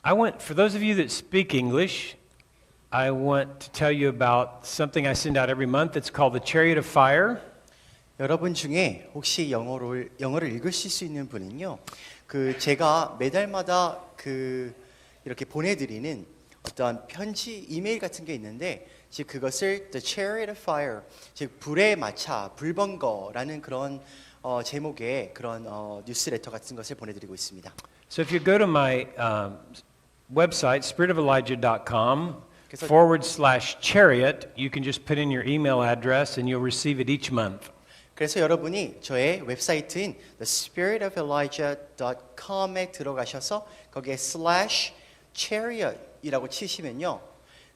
For those of you that speak English, I want to tell you about something I send out every month. It's called the Chariot of Fire. 여러분 중에 혹시 영어를 읽으실 수 있는 분은요, 제가 매달마다 이렇게 보내드리는 어떠한 편지, 이메일 같은 게 있는데, 즉 그것을 The Chariot of Fire, 즉 불의 마차, 불번거라는 그런 제목의 그런 뉴스레터 같은 것을 보내드리고 있습니다. So if you go to my website, spiritofelijah.com/chariot, you can just put in your email address and you'll receive it each month. 그래서 여러분이 저의 웹사이트인 thespiritofelijah.com에 들어가셔서 거기에 /chariot이라고 치시면요,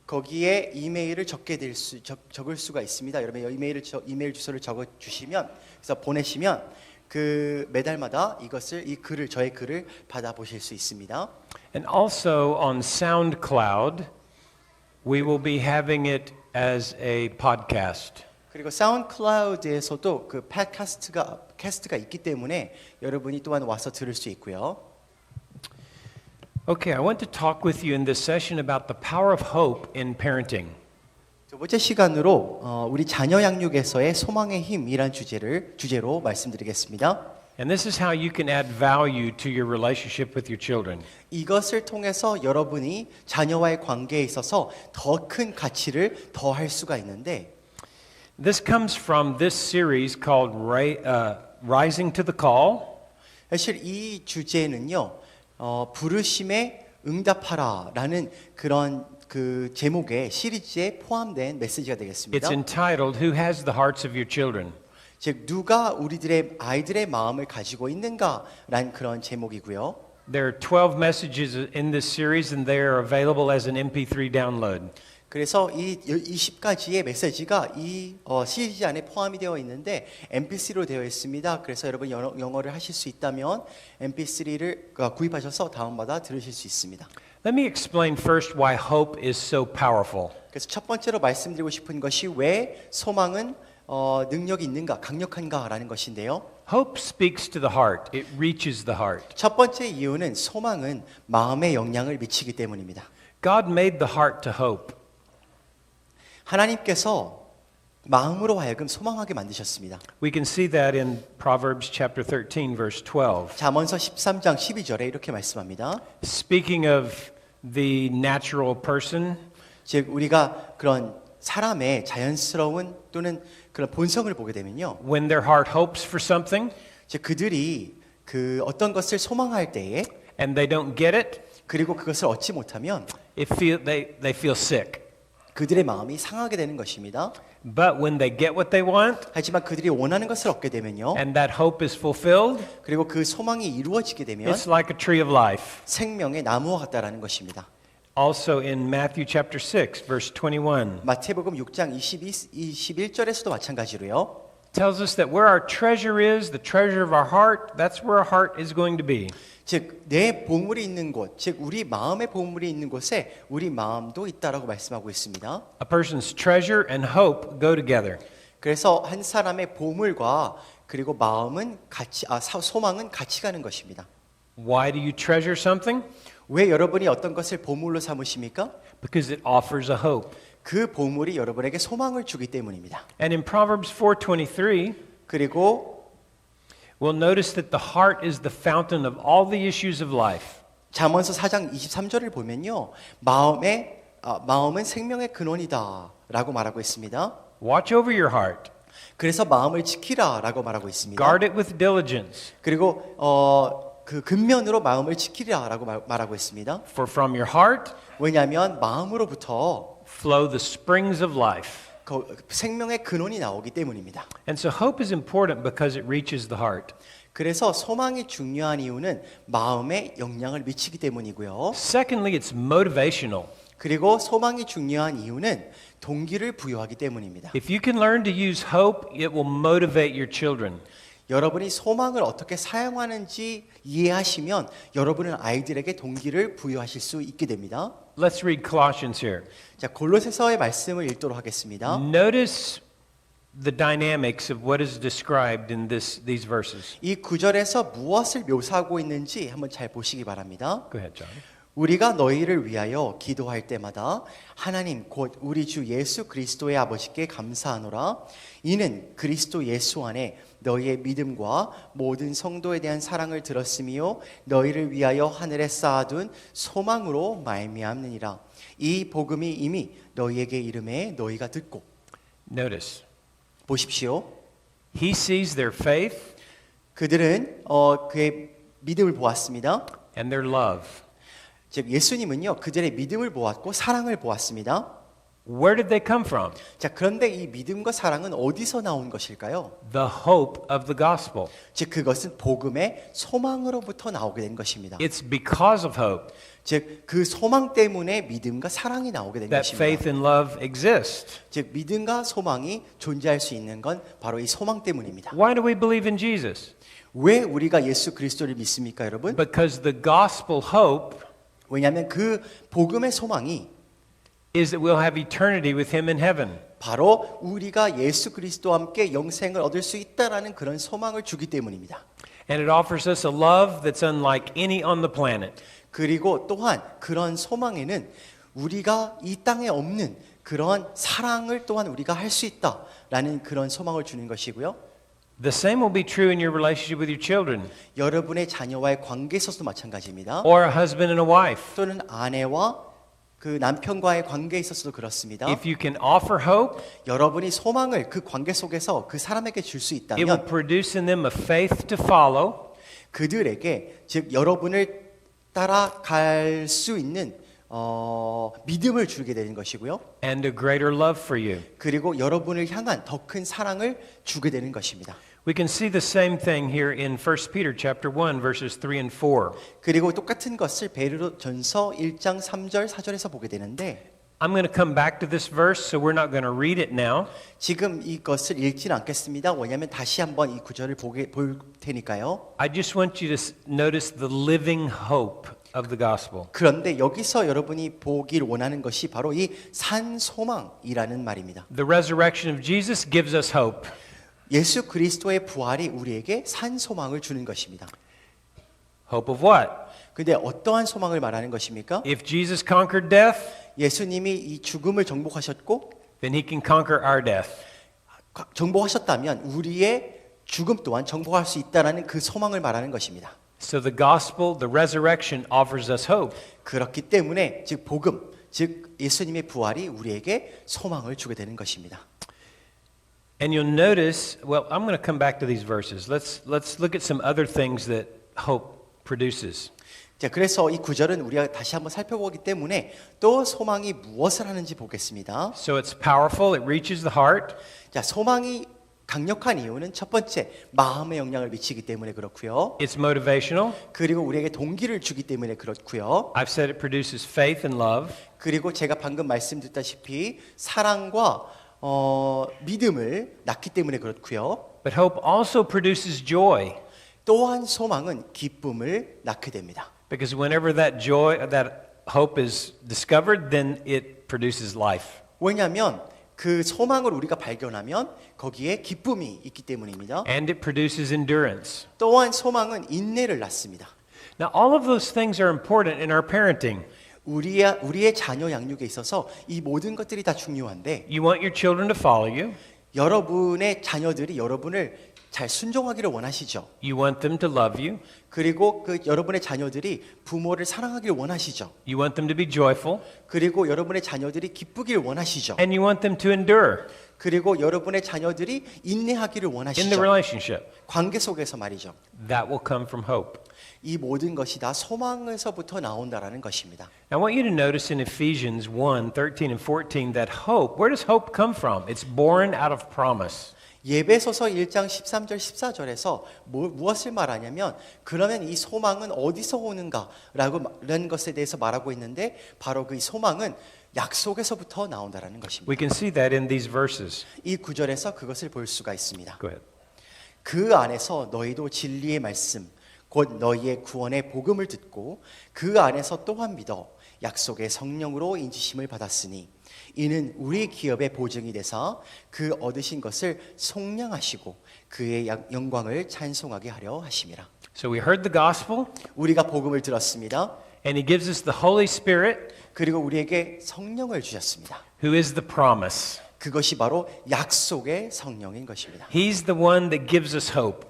거기에 이메일을 적을 수가 있습니다. 여러분 이메일 주소를 적어 주시면, 그래서 보내시면 매달마다 저의 글을 받아보실 수 있습니다. And also on SoundCloud, we will be having it as a podcast. 그리고 사운드클라우드에서도 캐스트가 있기 때문에 여러분이 또한 와서 들을 수 있고요. Okay, I want to talk with you in this session about the power of hope in parenting. 두 번째 시간으로 우리 자녀 양육에서의 소망의 힘이란 주제로 말씀드리겠습니다. And this is how you can add value to your relationship with your children. 이것을 통해서 여러분이 자녀와의 관계에 있어서 더 큰 가치를 더할 수가 있는데, This comes from this series called Rising to the Call. 사실 이 주제는요, 부르심에 응답하라라는 그런 제목의 시리즈에 포함된 메시지가 되겠습니다. It's entitled Who Has the Hearts of Your Children? 즉 누가 아이들의 마음을 가지고 있는가라는 그런 제목이고요. There are 12 messages in this series and they are available as an MP3 download. 그래서 이 20가지의 메시지가 이 시리즈 안에 포함이 되어 있는데 MP3로 되어 있습니다. 그래서 여러분 영어를 하실 수 있다면 MP3를 구입하셔서 다운받아 들으실 수 있습니다. Let me explain first why hope is so powerful. 그래서 첫 번째로 말씀드리고 싶은 것이 왜 소망은 능력이 있는가, 강력한가라는 것인데요. Hope speaks to the heart. It reaches the heart. 첫 번째 이유는 소망은 마음에 영향을 미치기 때문입니다. God made the heart to hope. 하나님께서 마음으로 하여금 소망하게 만드셨습니다. We can see that in Proverbs chapter 13 verse 12. 잠언서 13장 12절에 이렇게 말씀합니다. Speaking of the natural person, 즉 우리가 그런 사람의 자연스러운 또는 그런 본성을 보게 되면요, when their heart hopes for something 즉 그들이 어떤 것을 소망할 때에 and they don't get it, 그리고 그것을 얻지 못하면 they feel sick. 그들의 마음이 상하게 되는 것입니다. But when they get what they want 하지만 그들이 원하는 것을 얻게 되면요, and that hope is fulfilled, 그리고 그 소망이 이루어지게 되면 it's like a tree of life. 생명의 나무와 같다라는 것입니다. Also in Matthew chapter 6 verse 21 마태복음 6장 21절에서도 마찬가지로요. tells us that where our treasure is, the treasure of our heart, that's where our heart is going to be. 즉 내 보물이 있는 곳, 즉 우리 마음의 보물이 있는 곳에 우리 마음도 있다라고 말씀하고 있습니다. A person's treasure and hope go together. 그래서 한 사람의 보물과 그리고 소망은 같이 가는 것입니다. Why do you treasure something? 왜 여러분이 어떤 것을 보물로 삼으십니까? Because it offers a hope. 그 보물이 여러분에게 소망을 주기 때문입니다. And in Proverbs 4:23, 그리고 we'll notice that the heart is the fountain of all the issues of life. 잠언서 4장 23절을 보면요, 마음은 생명의 근원이다라고 말하고 있습니다. Watch over your heart. 그래서 마음을 지키라라고 말하고 있습니다. Guard it with diligence. 그리고 근면으로 마음을 지키라라고 말하고 있습니다. For from your heart 왜냐하면 마음으로부터 flow the springs of life. 생명의 근원이 나오기 때문입니다. And so hope is important because it reaches the heart. 그래서 소망이 중요한 이유는 마음에 영향을 미치기 때문이고요. Secondly, it's motivational. 그리고 소망이 중요한 이유는 동기를 부여하기 때문입니다. If you can learn to use hope, it will motivate your children. 여러분이 소망을 어떻게 사용하는지 이해하시면 여러분은 아이들에게 동기를 부여하실 수 있게 됩니다. Let's read Colossians here. 자, 골로새서의 말씀을 읽도록 하겠습니다. Notice the dynamics of what is described in these verses. 이 구절에서 무엇을 묘사하고 있는지 한번 잘 보시기 바랍니다. Go ahead, John. 우리가 너희를 위하여 기도할 때마다 하나님 곧 우리 주 예수 그리스도의 아버지께 감사하노라. 이는 그리스도 예수 안에 너희의 믿음과 모든 성도에 대한 사랑을 들었으며 너희를 위하여 하늘에 쌓아둔 소망으로 말미암느니라. 이 복음이 이미 너희에게 이름에 너희가 듣고. Notice, 보십시오. he sees their faith 그들은 그의 믿음을 보았습니다. and their love. 즉 예수님은요 그들의 믿음을 보았고 사랑을 보았습니다. Where did they come from? 자, 그런데 이 믿음과 사랑은 어디서 나온 것일까요? The hope of the gospel. 즉 그것은 복음의 소망으로부터 나오게 된 것입니다. It's because of hope 즉 그 소망 때문에 믿음과 사랑이 나오게 된 that faith 것입니다. and love exist. 즉 믿음과 소망이 존재할 수 있는 건 바로 이 소망 때문입니다. Why do we believe in Jesus? 왜 우리가 예수 그리스도를 믿습니까, 여러분? Because the gospel hope 왜냐하면 그 복음의 소망이 is that we'll have eternity with him in heaven. 바로 우리가 예수 그리스도와 함께 영생을 얻을 수 있다라는 그런 소망을 주기 때문입니다. And it offers us a love that's unlike any on the planet. 그리고 또한 그런 소망에는 우리가 이 땅에 없는 그런 사랑을 또한 우리가 할 수 있다라는 그런 소망을 주는 것이고요. The same will be true in your relationship with your children 여러분의 자녀와의 관계에 있어서도 마찬가지입니다. or a husband and a wife. 또는 아내와 그 남편과의 관계에 있어서도 그렇습니다. If you can offer hope, 여러분이 소망을 그 관계 속에서 그 사람에게 줄 수 it will 있다면 produce in them a faith to follow 그들에게 즉 여러분을 따라갈 수 있는 믿음을 주게 되는 것이고요. and a greater love for you. 그리고 여러분을 향한 더 큰 사랑을 주게 되는 것입니다. We can see the same thing here in 1 Peter chapter 1 verses 3 and 4. 그리고 똑같은 것을 베드로전서 1장 3절 4절에서 보게 되는데 I'm going to come back to this verse, so we're not going to read it now. 지금 이것을 읽지는 않겠습니다. 왜냐하면 다시 한번 이 구절을 볼 테니까요. I just want you to notice the living hope of the gospel. 그런데 여기서 여러분이 보길 원하는 것이 바로 이 산소망이라는 말입니다. The resurrection of Jesus gives us hope. 예수 그리스도의 부활이 우리에게 산소망을 주는 것입니다. Hope of what? 근데 어떠한 소망을 말하는 것입니까? If Jesus conquered death, 예수님이 이 죽음을 정복하셨고 then he can conquer our death. 정복하셨다면 우리의 죽음 또한 정복할 수 있다라는 그 소망을 말하는 것입니다. So the gospel, the resurrection offers us hope. 그렇기 때문에 즉 복음, 즉 예수님의 부활이 우리에게 소망을 주게 되는 것입니다. And you'll notice, well, I'm going to come back to these verses. Let's look at some other things that hope produces. 자, 그래서 이 구절은 우리가 다시 한번 살펴보기 때문에 또 소망이 무엇을 하는지 보겠습니다. So it's powerful, it reaches the heart. 자, 소망이 강력한 이유는 첫 번째 마음에 영향을 미치기 때문에 그렇고요. It's motivational. 그리고 우리에게 동기를 주기 때문에 그렇고요. I've said it produces faith and love. 그리고 제가 방금 말씀드렸다시피 사랑과 믿음을 낳기 때문에 그렇고요. But hope also produces joy. 또한 소망은 기쁨을 낳게 됩니다. Because whenever that joy, that hope is discovered, then it produces life. 왜냐하면 그 소망을 우리가 발견하면 거기에 기쁨이 있기 때문입니다. And it produces endurance. 또한 소망은 인내를 낳습니다. Now, all of those things are important in our parenting. 우리의 자녀 양육에 있어서 이 모든 것들이 다 중요한데 You want your children to follow you. 여러분의 자녀들이 여러분을 잘 순종하기를 원하시죠. You want them to love you. 그리고 그 여러분의 자녀들이 부모를 사랑하기를 원하시죠. You want them to be joyful. 그리고 여러분의 자녀들이 기쁘기를 원하시죠. And you want them to endure 그리고 여러분의 자녀들이 인내하기를 in the 원하시죠. relationship. 관계 속에서 말이죠. That will come from hope. 이 모든 것이 다 소망에서부터 나온다라는 것입니다. I want you to notice in Ephesians 1, 13 and 14 that hope, where does hope come from? It's born out of promise. 예배소서 1장 13절 14절에서 무엇을 말하냐면 그러면 이 소망은 어디서 오는가라는 것에 대해서 말하고 있는데 바로 그 소망은 약속에서부터 나온다라는 것입니다. We can see that in these verses. 이 구절에서 그것을 볼 수가 있습니다. Go ahead. 그 안에서 너희도 진리의 말씀 곧 너희의 구원의 복음을 듣고 그 안에서 또한 믿어 약속의 성령으로 인지심을 받았으니 이는 우리 기업의 보증이 되사 그 얻으신 것을 속량하시고 그의 영광을 찬송하게 하려 하심이라. So we heard the gospel, 우리가 복음을 들었습니다. And he gives us the Holy Spirit, 그리고 우리에게 성령을 주셨습니다. who is the promise. 그것이 바로 약속의 성령인 것입니다. He's the one that gives us hope.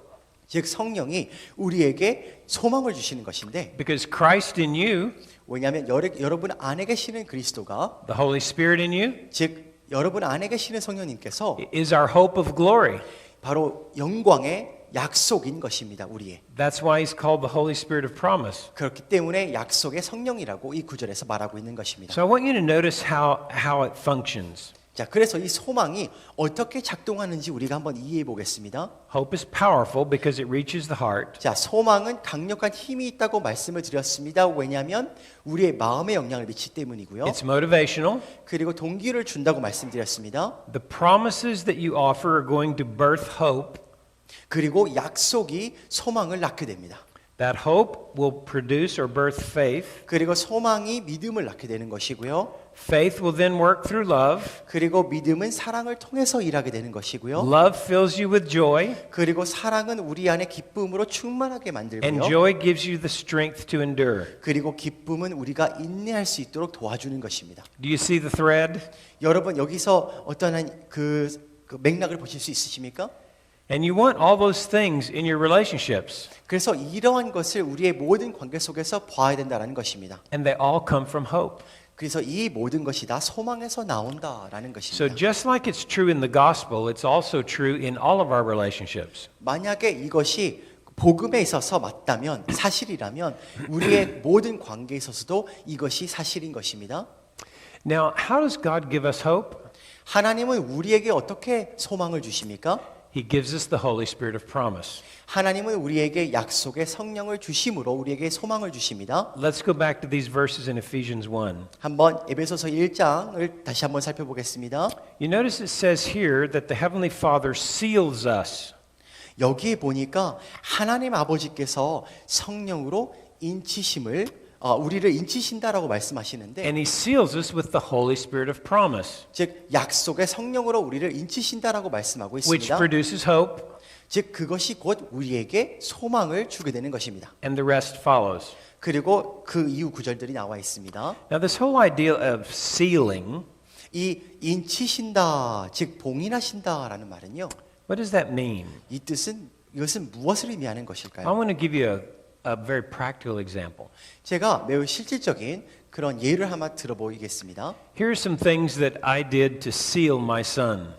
즉 성령이 우리에게 소망을 주시는 것인데 Because Christ in you, 왜냐하면 여러분 안에 계시는 그리스도가 the Holy Spirit in you, 즉 여러분 안에 계시는 성령님께서 is our hope of glory. 바로 영광의 약속인 것입니다. 우리의. That's why he's called the Holy Spirit of promise. 그렇기 때문에 약속의 성령이라고 이 구절에서 말하고 있는 것입니다. So I want you to notice how it functions. 자, 그래서 이 소망이 어떻게 작동하는지 우리가 한번 이해해 보겠습니다. Hope is powerful because it reaches the heart. 자, 소망은 강력한 힘이 있다고 말씀을 드렸습니다. 왜냐하면 우리의 마음에 영향을 미치기 때문이고요. It's motivational. 그리고 동기를 준다고 말씀드렸습니다. The promises that you offer are going to birth hope. 그리고 약속이 소망을 낳게 됩니다. That hope will produce or birth faith. 그리고 소망이 믿음을 낳게 되는 것이고요. Faith will then work through love. 그리고 믿음은 사랑을 통해서 일하게 되는 것이고요. Love fills you with joy. 그리고 사랑은 우리 안에 기쁨으로 충만하게 And 만들고요. joy gives you the strength to endure. 그리고 기쁨은 우리가 인내할 수 있도록 도와주는 것입니다. Do you see the thread? 여러분 여기서 어떠한 그 맥락을 보실 수 있으십니까? And you want all those things in your relationships. 그래서 이러한 것을 우리의 모든 관계 속에서 봐야 된다는 것입니다. And they all come from hope. 그래서 이 모든 것이 다 소망에서 나온다라는 So 것입니다. just like it's true in the gospel, it's also true in all of our relationships. 만약에 이것이 복음에 있어서 맞다면 사실이라면 우리의 모든 관계에 있어서도 이것이 사실인 것입니다. Now, how does God give us hope? 하나님은 우리에게 어떻게 소망을 주십니까? He gives us the Holy Spirit of promise. 하나님은 우리에게 약속의 성령을 주심으로 우리에게 소망을 주십니다. Let's go back to these verses in Ephesians 1. 한번 에베소서 1장을 다시 한번 살펴보겠습니다. You notice it says here that the Heavenly Father seals us. 여기에 보니까 하나님 아버지께서 성령으로 인치심을 우리를 인치신다라고 말씀하시는데 And He seals us with the Holy Spirit of promise, 즉 약속의 성령으로 우리를 인치신다라고 말씀하고 which 있습니다. produces hope, 즉 그것이 곧 우리에게 소망을 주게 되는 것입니다. and the rest follows. 그리고 그 이후 구절들이 나와 있습니다. Now, this whole idea of sealing, 이 인치신다, 즉 봉인하신다라는 말은요. what does that mean? 이 뜻은 이것은 무엇을 의미하는 I 것일까요? want to give you a very practical example. 제가 매우 실질적인 그런 예를 하나 들어보이겠습니다. Here are some things that I did to seal my son.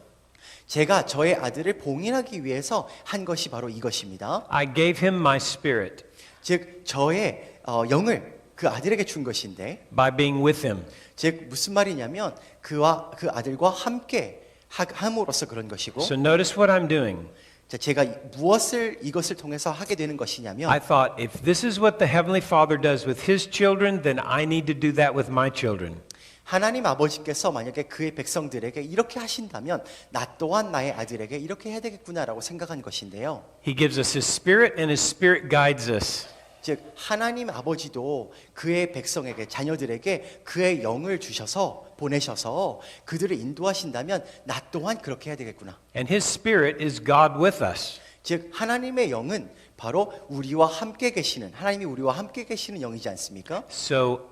제가 저의 아들을 봉인하기 위해서 한 것이 바로 이것입니다. I gave him my spirit 즉 저의 영을 그 아들에게 준 것인데, by being with him. 즉 무슨 말이냐면 그와 그 아들과 함께 함으로써 그런 것이고, So notice what I'm doing. 자, 제가 무엇을 이것을 통해서 하게 되는 것이냐면, I thought, if this is what the Heavenly Father does with His children, then I need to do that with my children. 하나님 아버지께서 만약에 그의 백성들에게 이렇게 하신다면 나 또한 나의 아들에게 이렇게 해야 되겠구나라고 생각한 것인데요. He gives us His Spirit, and His Spirit guides us. 즉 하나님 아버지도 그의 백성에게, 자녀들에게 그의 영을 주셔서 보내셔서 그들을 인도하신다면 나 또한 그렇게 해야 되겠구나. And His Spirit is God with us. 즉 하나님의 영은 바로 우리와 함께 계시는, 하나님이 우리와 함께 계시는 영이지 않습니까? So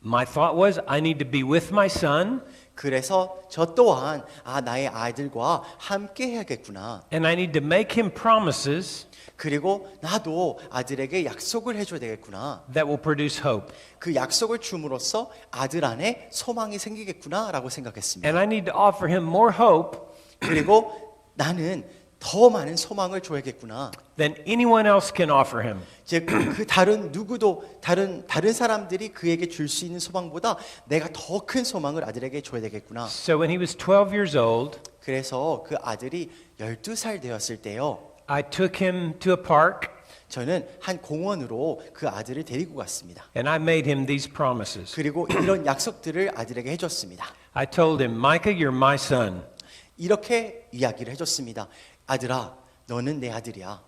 my thought was, I need to be with my son, 그래서 저 또한 나의 아이들과 함께 해야겠구나. and I need to make him promises 그리고 나도 아들에게 약속을 해줘야 되겠구나. that will produce hope. 그 약속을 줌으로써 아들 안에 소망이 생기겠구나라고 생각했습니다. And I need to offer him more hope 그리고 나는 더 많은 소망을 줘야겠구나. than anyone else can offer him. 즉 그 다른 누구도 다른 사람들이 그에게 줄 수 있는 소망보다 내가 더 큰 소망을 아들에게 줘야 되겠구나. So when he was 12 years old, 그래서 그 아들이 12살 되었을 때요. I took him to a park 저는 한 공원으로 그 아들을 데리고 갔습니다. and I made him these promises. 그리고 이런 약속들을 아들에게 해줬습니다. I told him, Micah, you're my son. 이렇게 이야기를 해줬습니다. 아들아, 너는 내 아들이야.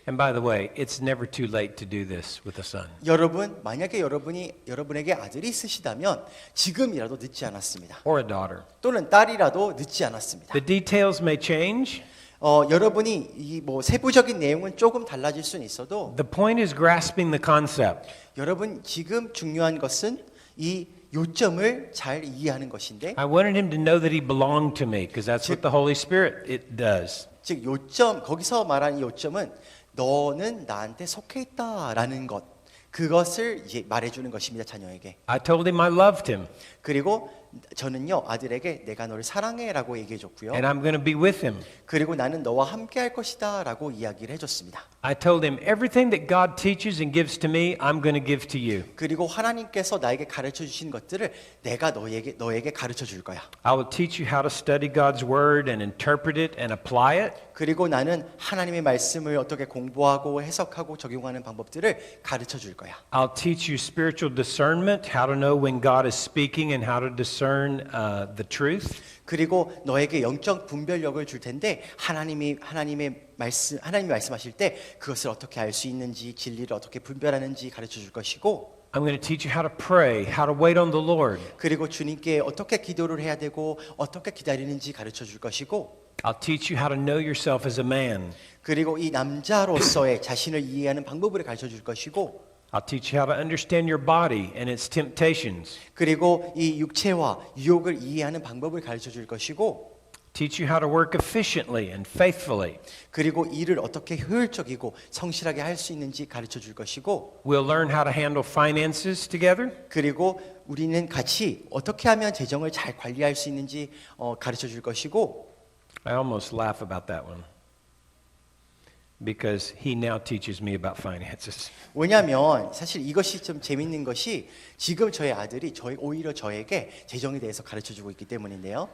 And by the way, it's never too late to do this with a son. 여러분, 만약에 여러분에게 아들이 있으시다면 지금이라도 늦지 않았습니다. Or a daughter. 또는 딸이라도 늦지 않았습니다. The details may change, 여러분이 이 뭐 세부적인 내용은 조금 달라질 수는 있어도 The point is grasping the concept. 여러분 지금 중요한 것은 이 요점을 잘 이해하는 것인데 I wanted him to know that he belonged to me because that's what the Holy Spirit it does. 즉 요점 거기서 말하는 요점은 너는 나한테 속해 있다라는 것 그것을 이제 말해주는 것입니다 자녀에게. I told him I loved him 그리고 저는요 아들에게 내가 너를 사랑해라고 얘기해줬고요. and I'm going to be with him. 그리고 나는 너와 함께할 것이다라고 이야기를 해줬습니다. I told him everything that God teaches and gives to me, I'm going to give to you. 그리고 하나님께서 나에게 가르쳐 주신 것들을 내가 너에게 가르쳐 줄 거야. I will teach you how to study God's word and interpret it and apply it. 그리고 나는 하나님의 말씀을 어떻게 공부하고 해석하고 적용하는 방법들을 가르쳐 줄 거야. I'll teach you spiritual discernment, how to know when God is speaking and how to discern the truth. 그리고 너에게 영적 분별력을 줄 텐데 하나님이 말씀하실 때 그것을 어떻게 알 수 있는지 진리를 어떻게 분별하는지 가르쳐 줄 것이고 I'm going to teach you how to pray, how to wait on the Lord. 그리고 주님께 어떻게 기도를 해야 되고 어떻게 기다리는지 가르쳐 줄 것이고 I'll teach you how to know yourself as a man. 그리고 이 남자로서의 자신을 이해하는 방법을 가르쳐 줄 것이고 I'll teach you how to understand your body and its temptations. 그리고 이 육체와 유혹을 이해하는 방법을 가르쳐 줄 것이고 Teach you how to work efficiently and faithfully. 그리고 일을 어떻게 효율적이고 성실하게 할 수 있는지 가르쳐 줄 것이고 We'll learn how to handle finances together. 그리고 우리는 같이 어떻게 하면 재정을 잘 관리할 수 있는지 가르쳐 줄 것이고 I almost laugh about that one because he now teaches me about finances. 왜냐하면 사실 이것이 좀 재밌는 것이 지금 저의 아들이 오히려 저에게 재정에 대해서 가르쳐 주고 있기 때문인데요.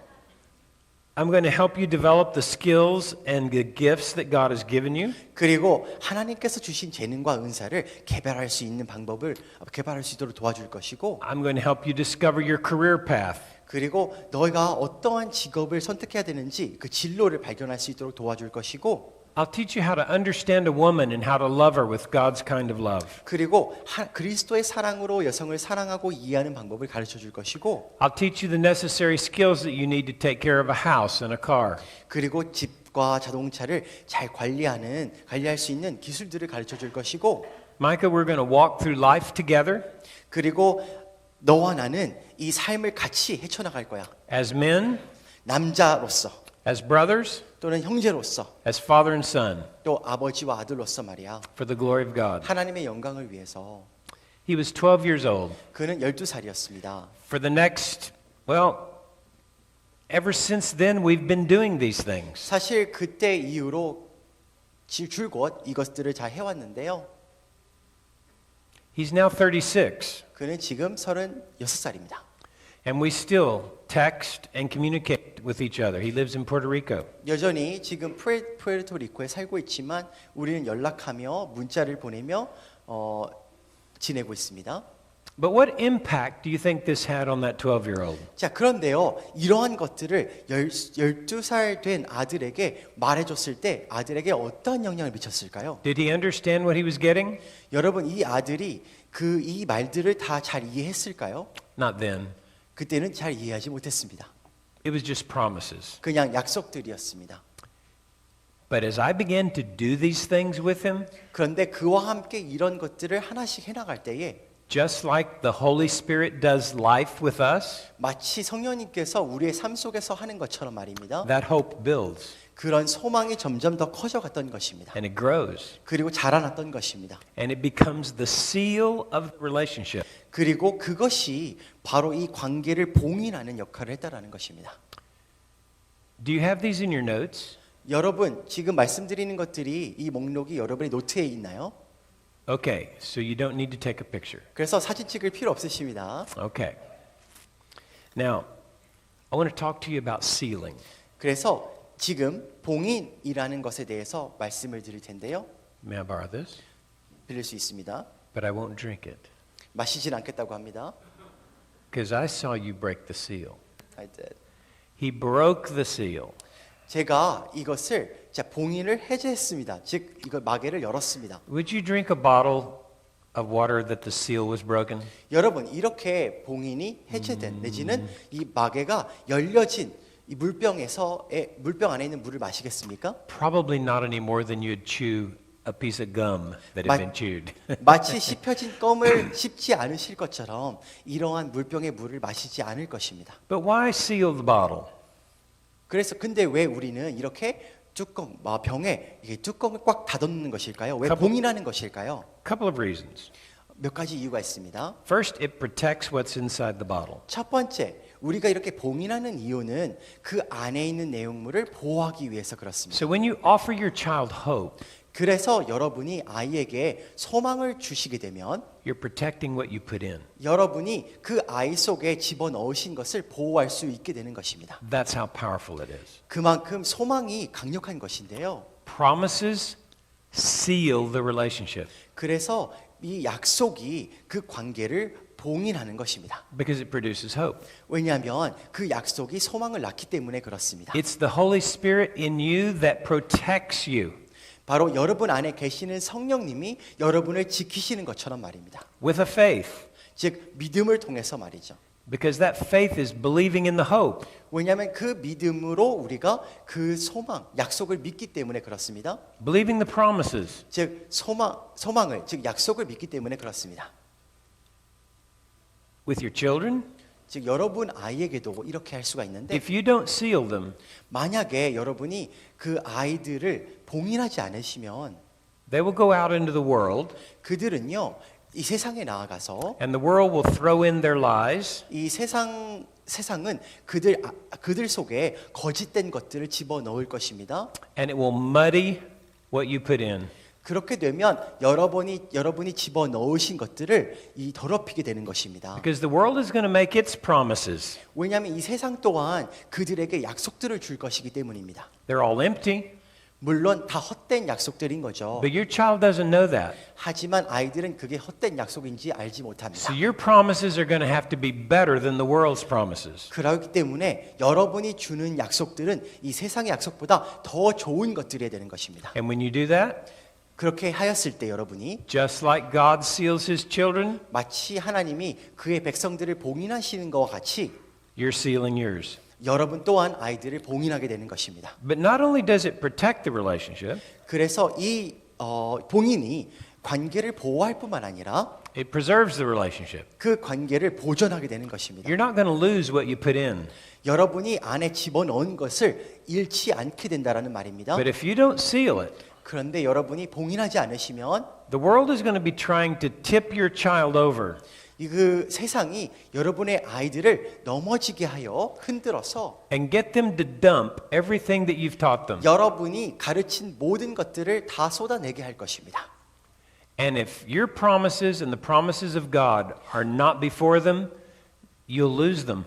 I'm going to help you develop the skills and the gifts that God has given you. 그리고 하나님께서 주신 재능과 은사를 개발할 수 있는 방법을 개발할 수 있도록 도와줄 것이고 I'm going to help you discover your career path. 그리고 너희가 어떠한 직업을 선택해야 되는지 그 진로를 발견할 수 있도록 도와줄 것이고 I'll teach you how to understand a woman and how to love her with God's kind of love. 그리고 그리스도의 사랑으로 여성을 사랑하고 이해하는 방법을 가르쳐 줄 것이고 I'll teach you the necessary skills that you need to take care of a house and a car. 그리고 집과 자동차를 잘 관리할 수 있는 기술들을 가르쳐 줄 것이고 Micah, we're going to walk through life together 그리고 너와 나는 이 삶을 같이 헤쳐나갈 거야. as men, 남자로서 as brothers, 또는 형제로서 as father and son 또 아버지와 아들로서 말이야. for the glory of God. 하나님의 영광을 위해서 He was 12 years old. 그는 12살이었습니다. For the next, well, ever since then we've been doing these things. 사실 그때 이후로 줄곧 이것들을 잘 해왔는데요. He's now 36, 그는 지금 36살입니다. and we still text and communicate with each other. He lives in Puerto Rico. 여전히 지금 푸에르토리코에 살고 있지만 우리는 연락하며 문자를 보내며 지내고 있습니다. But what impact do you think this had on that 12-year-old? 자, 그런데요. 이러한 것들을 12살 된 아들에게 말해줬을 때 아들에게 어떠한 영향을 미쳤을까요? Did he understand what he was getting? 여러분, 이 아들이 이 말들을 다 잘 이해했을까요? Not then. 그때는 잘 이해하지 못했습니다. It was just promises. 그냥 약속들이었습니다. But as I began to do these things with him, 그런데 그와 함께 이런 것들을 하나씩 해나갈 때에 just like the Holy Spirit does life with us, 마치 성령님께서 우리의 삶 속에서 하는 것처럼 말입니다. that hope builds 그런 소망이 점점 더 커져갔던 것입니다. and it grows. 그리고 자라났던 것입니다. And it becomes the seal of the relationship. 그리고 그것이 바로 이 관계를 봉인하는 역할을 했다라는 것입니다. Do you have these in your notes? 여러분, 지금 말씀드리는 것들이 이 목록이 여러분의 노트에 있나요? Okay, so you don't need to take a picture. 그래서 사진 찍을 필요 없으십니다. Okay. Now, I want to talk to you about sealing. 그래서 지금 봉인이라는 것에 대해서 말씀을 드릴 텐데요. May I borrow this? 빌릴 수 있습니다. But I won't drink it 마시진 않겠다고 합니다. because I saw you break the seal. I did. He broke the seal. 제가 이것을 봉인을 해제했습니다. 즉 이걸 마개를 열었습니다. Would you drink a bottle of water that the seal was broken? 여러분 이렇게 봉인이 해제된 내지는 이 마개가 열려진 이 물병 안에 있는 물을 마시겠습니까? Probably not any more than you'd chew a piece of gum that had Ma- been chewed. 마치 씹혀진 껌을 씹지 않으실 것처럼 이러한 물병의 물을 마시지 않을 것입니다. But why seal the bottle? 그래서 근데 왜 우리는 이렇게 병에 이게 뚜껑을 꽉 닫아놓는 것일까요? 왜 couple- 봉인하는 것일까요? Couple of reasons. 몇 가지 이유가 있습니다. First, it protects what's inside the bottle. 첫 번째, 우리가 이렇게 봉인하는 이유는 그 안에 있는 내용물을 보호하기 위해서 그렇습니다. So when you offer your child hope, 그래서 여러분이 아이에게 소망을 주시게 되면 you're protecting what you put in. 여러분이 그 아이 속에 집어넣으신 것을 보호할 수 있게 되는 것입니다. That's how powerful it is. 그만큼 소망이 강력한 것인데요. Promises seal the relationship 그래서 이 약속이 그 관계를 봉인하는 것입니다. because it produces hope. 왜냐하면 그 약속이 소망을 낳기 때문에 그렇습니다. It's the Holy Spirit in you that protects you 바로 여러분 안에 계시는 성령님이 여러분을 지키시는 것처럼 말입니다. with a faith 즉 믿음을 통해서 말이죠. because that faith is believing in the hope. 왜냐하면 그 믿음으로 우리가 그 소망, 약속을 믿기 때문에 그렇습니다. Believing the promises. 즉 소망을, 즉 약속을 믿기 때문에 그렇습니다. With your children, 즉 여러분 아이에게도 이렇게 할 수가 있는데 if you don't seal them, 만약에 여러분이 그 아이들을 봉인하지 않으시면 they will go out into the world 그들은요 이 세상에 나아가서 and the world will throw in their lies 이 세상은 그들 속에 거짓된 것들을 집어넣을 것입니다. and it will muddy what you put in. 그렇게 되면 여러분이 집어넣으신 것들을 이 더럽히게 되는 것입니다. Because the world is going to make its promises. 왜냐하면 이 세상 또한 그들에게 약속들을 줄 것이기 때문입니다. They're all empty, 물론 다 헛된 약속들인 거죠. but your child doesn't know that. 하지만 아이들은 그게 헛된 약속인지 알지 못합니다. So your promises are going to have to be better than the world's promises. 그렇기 때문에 여러분이 주는 약속들은 이 세상의 약속보다 더 좋은 것들이 되는 것입니다. And when you do that, 그렇게 하였을 때 여러분이 just like God seals his children, 마치 하나님이 그의 백성들을 봉인하시는 것과 같이 you're sealing yours. 여러분 또한 아이들을 봉인하게 되는 것입니다. But not only does it protect the relationship, 그래서 이 봉인이 관계를 보호할 뿐만 아니라 it preserves the relationship. 그 관계를 보존하게 되는 것입니다. You're not going to lose what you put in. 여러분이 안에 집어넣은 것을 잃지 않게 된다라는 말입니다. But if you don't seal it, 그런데 여러분이 봉인하지 않으시면 the world is going to be trying to tip your child over. 그 세상이 여러분의 아이들을 넘어지게 하여 흔들어서 And get them to dump everything that you've taught them. 여러분이 가르친 모든 것들을 다 쏟아내게 할 것입니다. And if your promises and the promises of God are not before them, you'll lose them.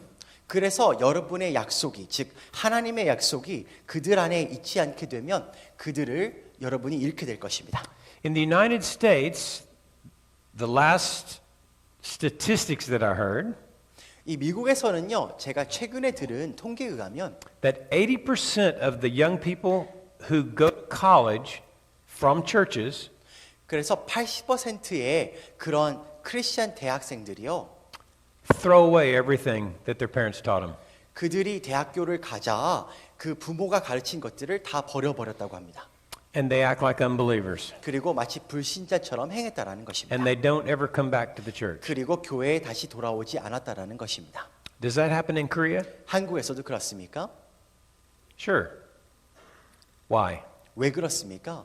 그래서 여러분의 약속이 즉 하나님의 약속이 그들 안에 있지 않게 되면 그들을 여러분이 잃게 될 것입니다. In the United States, the last statistics that I heard, 이 미국에서는요, 제가 최근에 들은 통계에 의하면 that 80% of the young people who go to college from churches 그래서 80%의 그런 크리스천 대학생들이요, throw away everything that their parents taught them. 그들이 대학교를 가자 그 부모가 가르친 것들을 다 버려버렸다고 합니다. And they act like unbelievers. 그리고 마치 불신자처럼 행했다라는 것입니다. And they don't ever come back to the church. 그리고 교회에 다시 돌아오지 않았다라는 것입니다. Does that happen in Korea? 한국에서도 그렇습니까? Sure. Why? 왜 그렇습니까?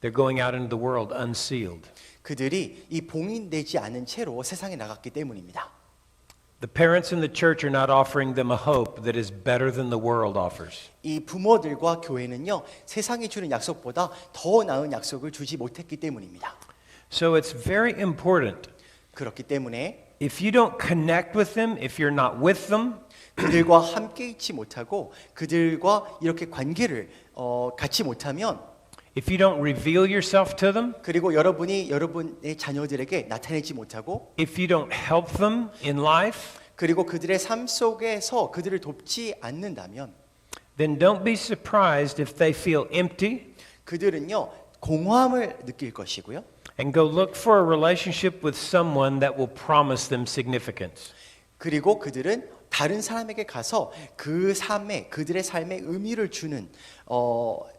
They're going out into the world unsealed. 그들이 이 봉인되지 않은 채로 세상에 나갔기 때문입니다. The parents in the church are not offering them a hope that is better than the world offers. 이 부모들과 교회는요, 세상이 주는 약속보다 더 나은 약속을 주지 못했기 때문입니다. So it's very important. 그렇기 때문에 If you don't connect with them, if you're not with them, 그들과 함께 있지 못하고 그들과 이렇게 관계를 갖지 못하면 if you don't reveal yourself to them, 그리고 여러분이 여러분의 자녀들에게 나타내지 못하고 if you don't help them in life, 그리고 그들의 삶 속에서 그들을 돕지 않는다면 then don't be surprised if they feel empty 그들은요 공허함을 느낄 것이고요. and go look for a relationship with someone that will promise them significance. 그리고 그들은 다른 사람에게 가서 그 삶에 그들의 삶에 의미를 주는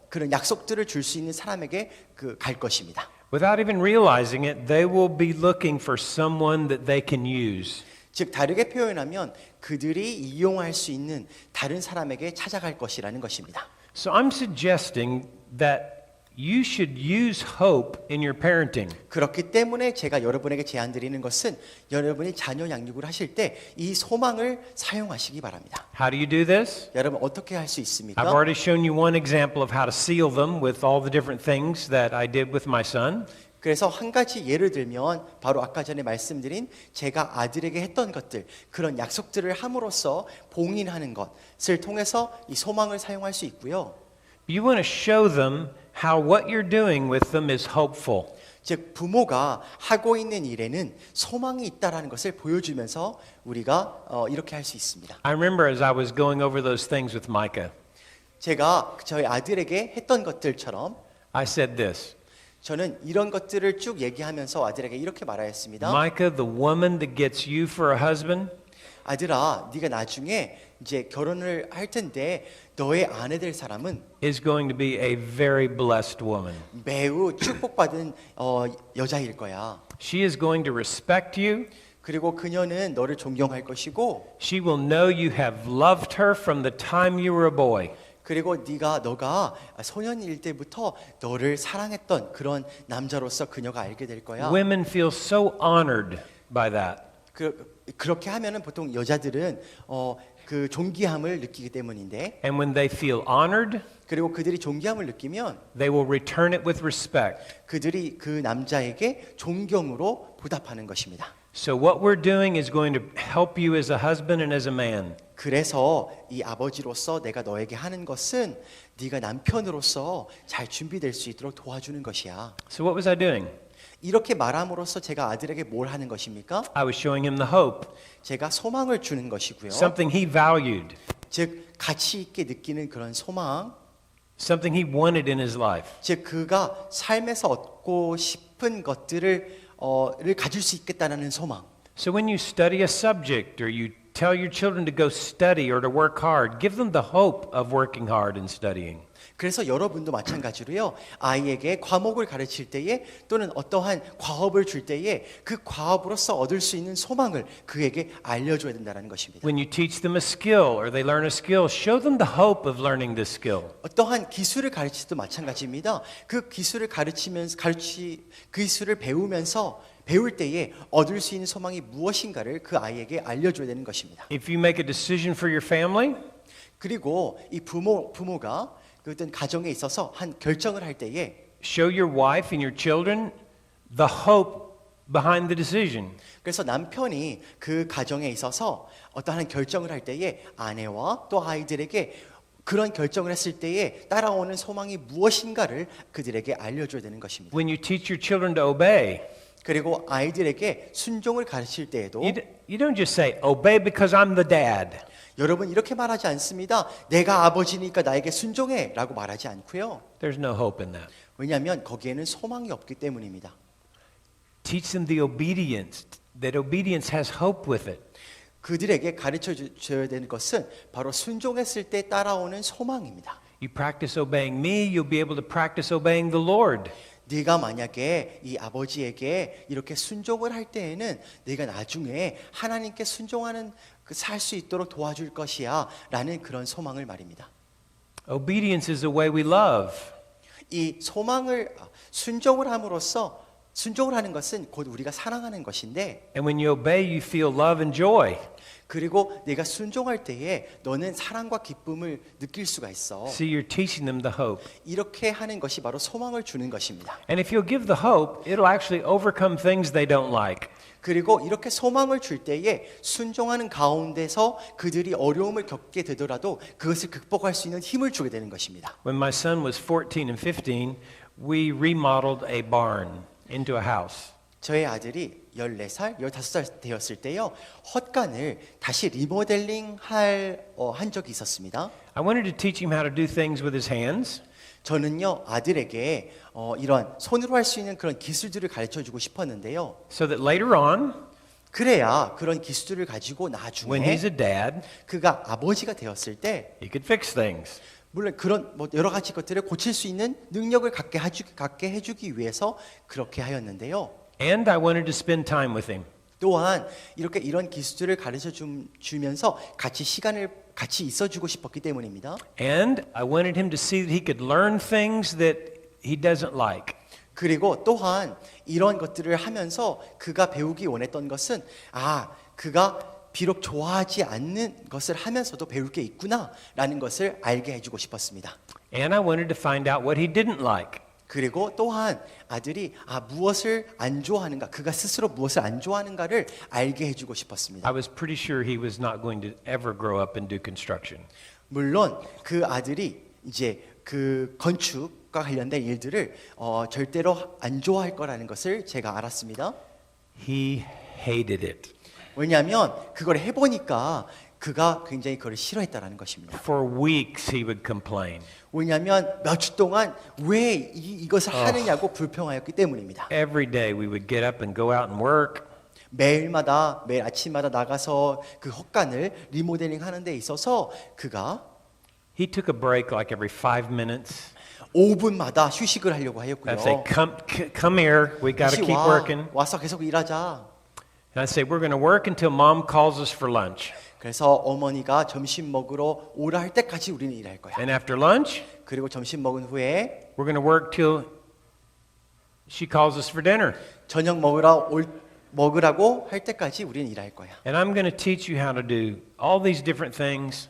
그런 약속들을 줄 수 있는 사람에게 갈 것입니다. Without even realizing it, they will be looking for someone that they can use. 즉 다르게 표현하면 그들이 이용할 수 있는 다른 사람에게 찾아갈 것이라는 것입니다. So I'm suggesting that you should use hope in your parenting. 그렇기 때문에 제가 여러분에게 제안드리는 것은 여러분이 자녀 양육을 하실 때 이 소망을 사용하시기 바랍니다. How do you do this? 여러분 어떻게 할 수 있습니까? I've already shown you one example of how to seal them with all the different things that I did with my son. 그래서 한 가지 예를 들면 바로 아까 전에 말씀드린 제가 아들에게 했던 것들 그런 약속들을 함으로써 봉인하는 것을 통해서 이 소망을 사용할 수 있고요. You want to show them how what you're doing with them is hopeful. 즉 부모가 하고 있는 일에는 소망이 있다라는 것을 보여주면서 우리가 이렇게 할 수 있습니다. I remember as I was going over those things with Micah, 제가 저희 아들에게 했던 것들처럼 I said this, 저는 이런 것들을 쭉 얘기하면서 아들에게 이렇게 말하였습니다. Micah, the woman that gets you for a husband 아들아, 네가 나중에 이제 결혼을 할 텐데 너의 아내 될 사람은 is going to be a very blessed woman. 매우 축복받은 여자일 거야. She is going to respect you. 그리고 그녀는 너를 존경할 것이고 She will know you have loved her from the time you were a boy. 그리고 너가 소년일 때부터 너를 사랑했던 그런 남자로서 그녀가 알게 될 거야. Women feel so honored by that. 그렇게 하면은 보통 여자들은 그 존귀함을 느끼기 때문인데 And when they feel honored, 그리고 그들이 존귀함을 느끼면 they will return it with respect. 그들이 그 남자에게 존경으로 보답하는 것입니다. So what we're doing is going to help you as a husband and as a man. 그래서 이 아버지로서 내가 너에게 하는 것은 네가 남편으로서 잘 준비될 수 있도록 도와주는 것이야. So what was I doing? 이렇게 말함으로써 제가 아들에게 뭘 하는 것입니까? I was showing him the hope, 제가 소망을 주는 것이고요. something he valued, 즉 가치 있게 느끼는 그런 소망, something he wanted in his life. 즉 그가 삶에서 얻고 싶은 것들을 가질 수 있겠다는 소망. So when you study a subject or you tell your children to go study or to work hard, give them the hope of working hard and studying. 그래서 여러분도 마찬가지로요. 아이에게 과목을 가르칠 때에 또는 어떠한 과업을 줄 때에 그 과업으로서 얻을 수 있는 소망을 그에게 알려줘야 된다는 것입니다. When you teach them a skill or they learn a skill, show them the hope of learning this skill. 어떠한 기술을 가르칠 때도 마찬가지입니다. 그 기술을 기술을 배울 때에 얻을 수 있는 소망이 무엇인가를 그 아이에게 알려줘야 되는 것입니다. If you make a decision for your family, 그리고 이 부모가 어떤 가정에 있어서 한 결정을 할 때에 show your wife and your children the hope behind the decision. 그래서 남편이 그 가정에 있어서 어떠한 결정을 할 때에 아내와 또 아이들에게 그런 결정을 했을 때에 따라오는 소망이 무엇인가를 그들에게 알려줘야 되는 것입니다. When you teach your children to obey, 그리고 아이들에게 순종을 가르칠 때에도 you don't just say, obey because I'm the dad. 여러분 이렇게 말하지 않습니다. 내가 아버지니까 나에게 순종해 라고 말하지 않고요. There's no hope in that. 왜냐하면 거기에는 소망이 없기 때문입니다. Teach them the obedience, that obedience has hope with it. 그들에게 가르쳐 줘야 되는 것은 바로 순종했을 때 따라오는 소망입니다. You practice obeying me, you'll be able to practice obeying the Lord. 네가 만약에 이 아버지에게 이렇게 순종을 할 때에는 네가 나중에 하나님께 순종하는 살 수 있도록 도와줄 것이야 라는 그런 소망을 말입니다. Obedience is the way we love. 이 순종을 함으로써 순종을 하는 것은 곧 우리가 사랑하는 것인데 And when you obey, you feel love and joy. 그리고 내가 순종할 때에 너는 사랑과 기쁨을 느낄 수가 있어. See, you're teaching them the hope. 이렇게 하는 것이 바로 소망을 주는 것입니다. And if you'll give the hope, it'll actually overcome things they don't like. 그리고 이렇게 소망을 줄 때에 순종하는 가운데서 그들이 어려움을 겪게 되더라도 그것을 극복할 수 있는 힘을 주게 되는 것입니다. When my son was 14 and 15, we remodeled a barn into a house. 저의 아들이 14살, 15살 되었을 때요. 헛간을 다시 리모델링 한 적이 있었습니다. I wanted to teach him how to do things with his hands. 저는요 아들에게 이런 손으로 할 수 있는 그런 기술들을 가르쳐 주고 싶었는데요. So that later on, 그래야 그런 기술을 가지고 when 나중에 he's a dad, 그가 아버지가 되었을 때 he could fix things. 물론 그런 뭐 여러 가지 것들을 고칠 수 있는 능력을 갖게 해주기 위해서 그렇게 하였는데요. And I wanted to spend time with him. 또한 이렇게 이런 기술을 가르쳐 주면서 시간을 같이 있어주고 싶었기 때문입니다. And I wanted him to see that he could learn things that he doesn't like. 그리고 또한 이런 것들을 하면서 그가 배우기 원했던 것은 그가 비록 좋아하지 않는 것을 하면서도 배울 게 있구나라는 것을 알게 해주고 싶었습니다. And I wanted to find out what he didn't like. 그리고 또한 아들이 무엇을 안 좋아하는가, 그가 스스로 무엇을 안 좋아하는가를 알게 해주고 싶었습니다. I was pretty sure he was not going to ever grow up and do construction. 물론 그 아들이 이제 그 건축과 관련된 일들을 절대로 안 좋아할 거라는 것을 제가 알았습니다. He hated it. 왜냐하면 그걸 해보니까 그가 굉장히 그걸 싫어했다라는 것입니다. For weeks he would complain. 왜냐하면 몇 주 동안 왜 이것을 하느냐고 불평하였기 때문입니다. Every day we would get up and go out and work. 매일 아침마다 나가서 그 헛간을 리모델링 하는 데 있어서 그가 He took a break like every 5 minutes. 5분마다 휴식을 하려고 하였고요. I'd say, come here. We got to 다시 keep working. 와서 계속 일하자. And I'd say, we're going to work until mom calls us for lunch. 그래서 어머니가 점심 먹으러 오라 할 때까지 우리는 일할 거야. And after lunch, 그리고 점심 먹은 후에 we're going to work till she calls us for dinner. 저녁 먹으라고 할 때까지 우리는 일할 거야. And I'm going to teach you how to do all these different things.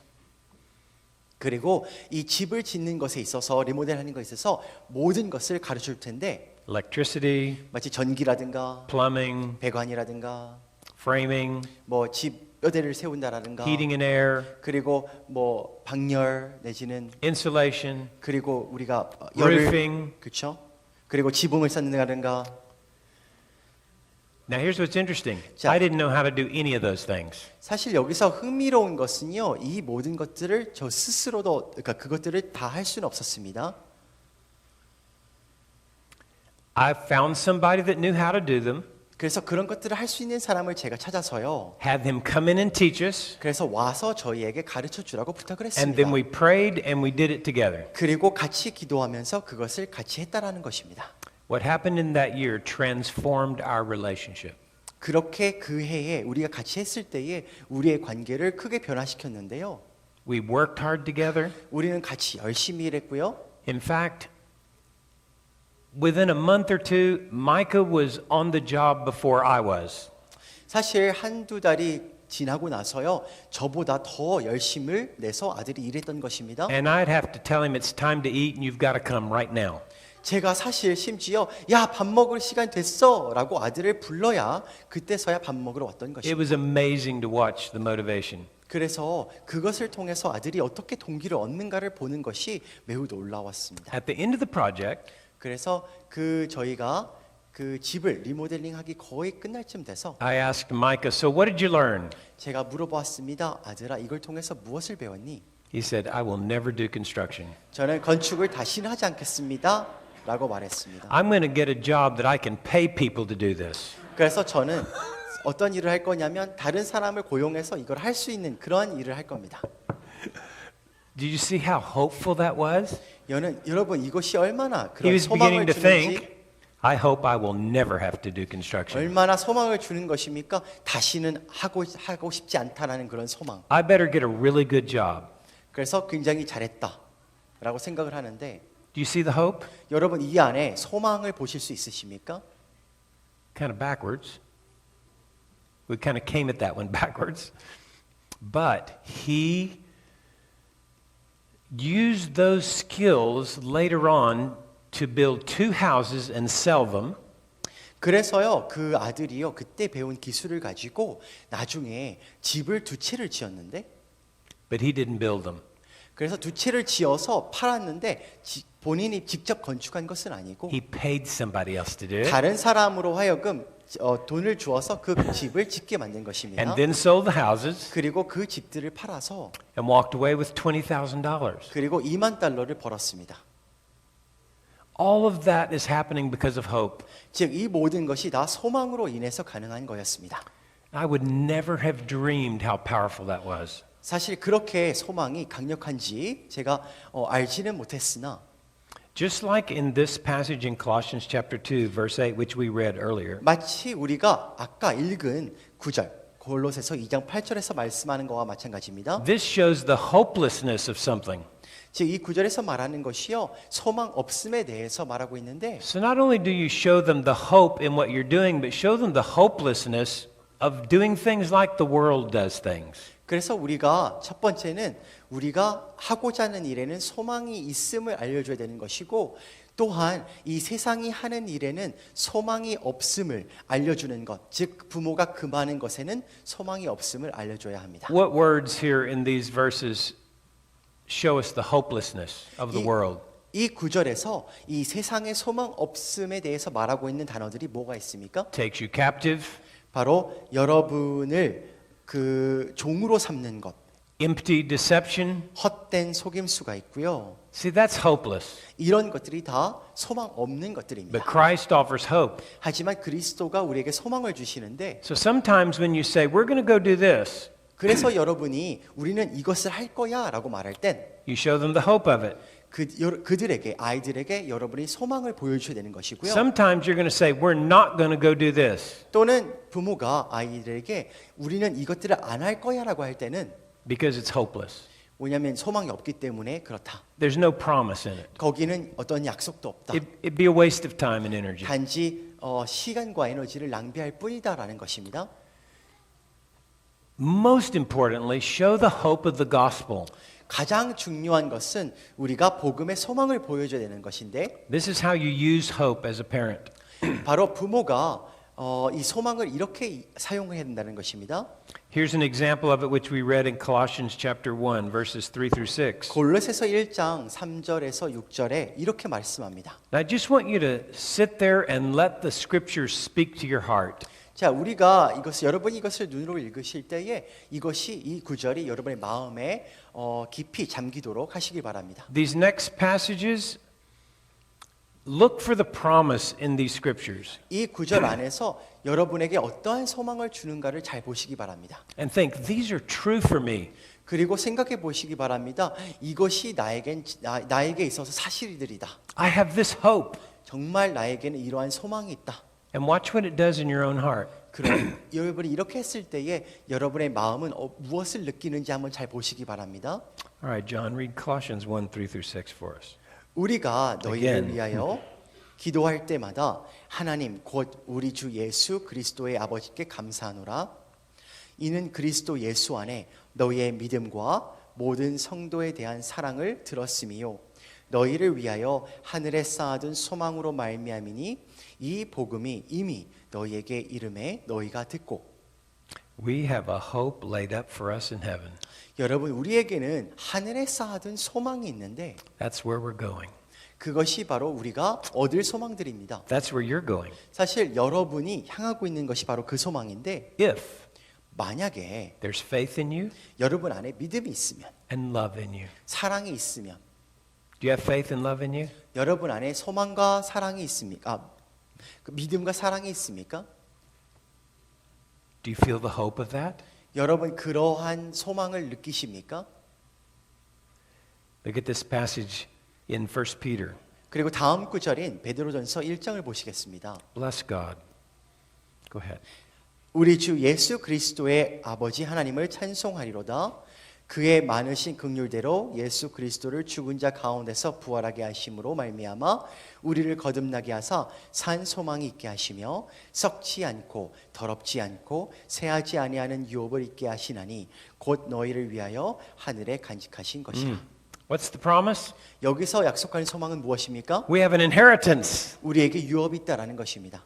그리고 이 집을 짓는 것에 있어서 리모델하는 것에 있어서 모든 것을 가르쳐 줄 텐데 Electricity, 마치 전기라든가 plumbing, 배관이라든가 framing, 뭐 집 뼈대를 세운다라든가 heating and air, 그리고 뭐 방열 내지는 insulation, 그리고 우리가 roofing. 그렇죠? 그리고 지붕을 쌓는다든가 Now here's what's interesting. 자. I didn't know how to do any of those things. 사실 여기서 흥미로운 것은요. 이 모든 것들을 저 스스로도 그러니까 그것들을 다 할 수는 없었습니다. I found somebody that knew how to do them, 그래서 그런 것들을 할 수 있는 사람을 제가 찾아서요. had them come in and teach us, 그래서 와서 저희에게 가르쳐 주라고 부탁을 and then 했습니다. we prayed and we did it together. 그리고 같이 기도하면서 그것을 같이 했다라는 것입니다. What happened in that year transformed our relationship. 그렇게 그 해에 우리가 같이 했을 때에 우리의 관계를 크게 변화시켰는데요. We worked hard together. 우리는 같이 열심히 일했고요. In fact, within a month or two, Micah was on the job before I was. 사실 한두 달이 지나고 나서요. 저보다 더 열심을 내서 아들이 일했던 것입니다. And I'd have to tell him it's time to eat and you've got to come right now. 제가 사실 심지어 야, 밥 먹을 시간 됐어 라고 아들을 불러야 그때서야 밥 먹으러 왔던 It 것입니다. was amazing to watch the motivation. 그래서 그것을 통해서 아들이 어떻게 동기를 얻는가를 보는 것이 매우 놀라웠습니다. At the end of the project, 그래서 저희가 그 집을 리모델링하기 거의 끝날 쯤 돼서 I asked Micah, so what did you learn? 제가 물어보았습니다. 아들아, 이걸 통해서 무엇을 배웠니? He said, I will never do construction. 저는 건축을 다시는 하지 않겠습니다 라고 말했습니다. I'm going to get a job that I can pay people to do this. 그래서 저는 어떤 일을 할 거냐면 다른 사람을 고용해서 이걸 할 수 있는 그런 일을 할 겁니다. Did you see how hopeful that was? 여러분 이것이 얼마나 He 그런 was 소망을 beginning to 주는지 think, I hope I will never have to do construction. 얼마나 소망을 주는 것입니까? 다시는 하고 싶지 않다라는 그런 소망. I better get a really good job. 그래서 굉장히 잘했다라고 생각을 하는데 Do you see the hope? 여러분 이 안에 소망을 보실 수 있으십니까? Kind of backwards. We kind of came at that one backwards. But he used those skills later on to build 2 houses and sell them. 그래서요 그 아들이요 그때 배운 기술을 가지고 나중에 집을 2채를 지었는데 But he didn't build them. 그래서 2채를 지어서 팔았는데 본인이 직접 건축한 것은 아니고 He paid somebody else to do it 다른 사람으로 하여금 돈을 주어서 그 집을 짓게 만든 것입니다. and then sold the houses 그리고 그 집들을 팔아서 and walked away with $20,000. 그리고 $20,000를 벌었습니다. All of that is happening because of hope. 즉 이 모든 것이 다 소망으로 인해서 가능한 거였습니다. I would never have dreamed how powerful that was. 사실 그렇게 소망이 강력한지 제가 알지는 못했으나 Just like in this passage in Colossians chapter 2 verse 8 which we read earlier. 마치 우리가 아까 읽은 9절 골로새서 2장 8절에서 말씀하는 것과 마찬가지입니다. This shows the hopelessness of something. 즉 이 9절에서 말하는 것이요 소망 없음에 대해서 말하고 있는데 So not only do you show them the hope in what you're doing, but show them the hopelessness of doing things like the world does things. 그래서 우리가 첫 번째는 우리가 하고자 하는 일에는 소망이 있음을 알려줘야 되는 것이고 또한 이 세상이 하는 일에는 소망이 없음을 알려주는 것, 즉 부모가 금하는 것에는 소망이 없음을 알려줘야 합니다. What words here in these verses show us the hopelessness of the world? 이 구절에서 이 세상의 소망 없음에 대해서 말하고 있는 단어들이 뭐가 있습니까? Takes you captive, 바로 여러분을 그 종으로 삼는 것, empty deception. 헛된 속임수가 있고요. See, that's hopeless. 이런 것들이 다 소망 없는 것들입니다. But Christ offers hope. 하지만 그리스도가 우리에게 소망을 주시는데 So sometimes when you say, we're going to go do this, 그래서 여러분이 우리는 이것을 할 거야 라고 말할 땐 you show them the hope of it. 그들에게 아이들에게 여러분이 소망을 보여줘야 되는 것이고요. Sometimes you're going to say, we're not going to go do this 또는 부모가 아이들에게 우리는 이것들을 안 할 거야 라고 할 때는 because it's hopeless. 왜냐하면 소망이 없기 때문에 그렇다. There's no promise in it. 거기는 어떤 약속도 없다. It'd be a waste of time and energy. 단지 시간과 에너지를 낭비할 뿐이다라는 것입니다. Most importantly, show the hope of the gospel. 가장 중요한 것은 우리가 복음의 소망을 보여줘야 되는 것인데 This is how you use hope as a parent. 바로 부모가 이 소망을 이렇게 사용해야 된다는 것입니다. Here's an example of it which we read in Colossians chapter 1 verses 3 through 6. 골로새서 1장 3절에서 6절에 이렇게 말씀합니다. Now I just want you to sit there and let the scriptures speak to your heart. 자, 우리가 여러분이 이것을 눈으로 읽으실 때에 이것이 이 구절이 여러분의 마음에 깊이 잠기도록 하시길 바랍니다. These next passages, look for the promise in these scriptures 이 구절 안에서 여러분에게 어떠한 소망을 주는가를 잘 보시기 바랍니다. and think, these are true for me. 그리고 생각해 보시기 바랍니다. 이것이 나에게 있어서 사실이들이다. I have this hope. 정말 나에게는 이러한 소망이 있다. And watch what it does in your own heart. 그럼 여러분이 이렇게 했을 때에 여러분의 마음은 무엇을 느끼는지 한번 잘 보시기 바랍니다. All right, John, read Colossians 1, 3 through 6 for us. 우리가 너희를 Again. 위하여 기도할 때마다 하나님 곧 우리 주 예수 그리스도의 아버지께 감사하노라. 이는 그리스도 예수 안에 너희의 믿음과 모든 성도에 대한 사랑을 들었음이요 너희를 위하여 하늘에 쌓아둔 소망으로 말미암이니 이 복음이 이미 너희에게 이름에 너희가 듣고 We have a hope laid up for us in heaven. 여러분 우리에게는 하늘에 쌓아둔 소망이 있는데 That's where we're going. 그것이 바로 우리가 얻을 소망들입니다. That's where you're going. 사실 여러분이 향하고 있는 것이 바로 그 소망인데 If 만약에 there's faith in you 여러분 안에 믿음이 있으면 and love in you. 사랑이 있으면 Do you have faith and love in you? 여러분 안에 소망과 사랑이 있습니까? 그 믿음과 사랑이 있습니까? Do you feel the hope of that? 여러분 그러한 소망을 느끼십니까? Look at this passage in 1 Peter. 그리고 다음 구절인 베드로전서 1장을 보시겠습니다. Bless God. Go ahead. 우리 주 예수 그리스도의 아버지 하나님을 찬송하리로다. 그의 많으신 긍휼대로 예수 그리스도를 죽은 자 가운데서 부활하게 하심으로 말미암아 우리를 거듭나게 하사 산 소망이 있게 하시며 썩지 않고 더럽지 않고 새하지 아니하는 유업을 있게 하시나니 곧 너희를 위하여 하늘에 간직하신 것이라. What's the promise? 여기서 약속하는 소망은 무엇입니까? We have an inheritance 우리에게 유업이 있다라는 것입니다.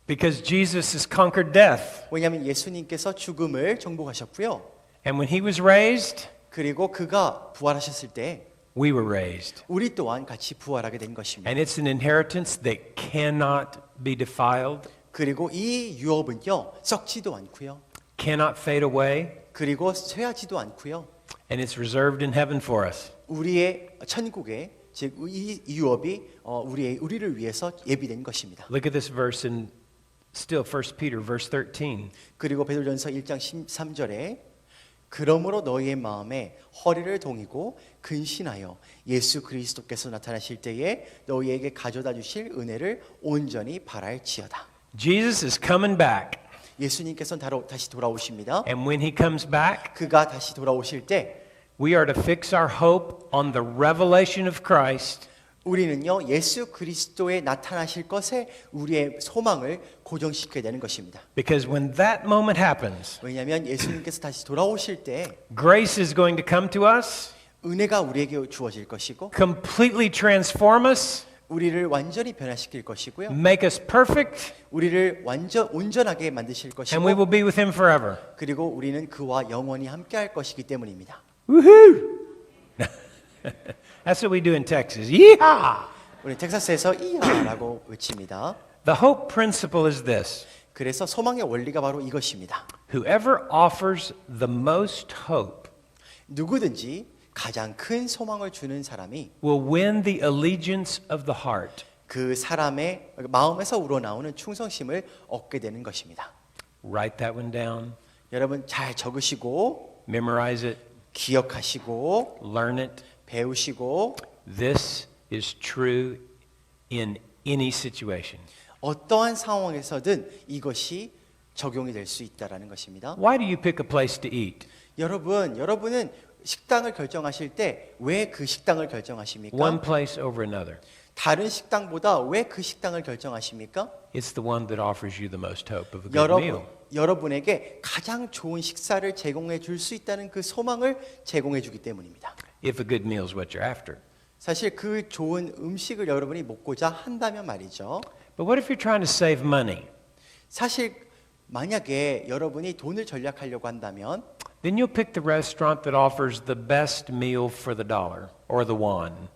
because Jesus has conquered death. 왜냐하면 예수님께서 죽음을 정복하셨고요. And when he was raised, 그리고 그가 부활하셨을 때 we were raised. 우리 또한 같이 부활하게 된 것입니다. And it's an inheritance that cannot be defiled, 그리고 이 유업은요 썩지도 않고요. cannot fade away, 그리고 쇠하지도 않고요. and it's reserved in heaven for us. 우리의 천국에 즉 이 유업이 우리를 위해서 예비된 것입니다. Look at this verse in Still 1 Peter verse 13. 그리고 베드로전서 1장 13절에 그러므로 너희의 마음에 허리를 동이고 근신하여 예수 그리스도께서 나타나실 때에 너희에게 가져다 주실 은혜를 온전히 바랄지어다. Jesus is coming back. 예수님께서는 다시 돌아오십니다. And when he comes back, 그가 다시 돌아오실 때 we are to fix our hope on the revelation of Christ. 우리는요 예수 그리스도의 나타나실 것에 우리의 소망을 고정시켜야 되는 것입니다. Because when that moment happens, 왜냐하면 예수님께서 다시 돌아오실 때 grace is going to come to us, 은혜가 우리에게 주어질 것이고 completely transform us, 우리를 완전히 변화시킬 것이고요. make us perfect, 우리를 완전 온전하게 만드실 and we will 것이고 be with him forever. 그리고 우리는 그와 영원히 함께할 것이기 때문입니다. Woohoo! That's what we do in Texas. Yeehaw! 우리 텍사스에서 이하라고 외칩니다. The hope principle is this. 그래서 소망의 원리가 바로 이것입니다. Whoever offers the most hope 누구든지 가장 큰 소망을 주는 사람이 will win the allegiance of the heart. 그 사람의 마음에서 우러나오는 충성심을 얻게 되는 것입니다. Write that one down, 여러분 잘 적으시고 memorize it, 기억하시고 learn it. 배우시고 This is true in any situation. 어떠한 상황에서든 이것이 적용이 될 수 있다라는 것입니다. Why do you pick a place to eat? 여러분은 식당을 결정하실 때 왜 그 식당을 결정하십니까? One place over another. 다른 식당보다 왜 그 식당을 결정하십니까? It's the one that offers you the most hope of a good meal. 여러분에게 가장 좋은 식사를 제공해 줄 수 있다는 그 소망을 제공해 주기 때문입니다. If a good meal is what you're after. 사실 그 좋은 음식을 여러분이 먹고자 한다면 말이죠. But what if you're trying to save money? 사실 만약에 여러분이 돈을 절약하려고 한다면 Then you'll pick the restaurant that offers the best meal for the dollar or the won.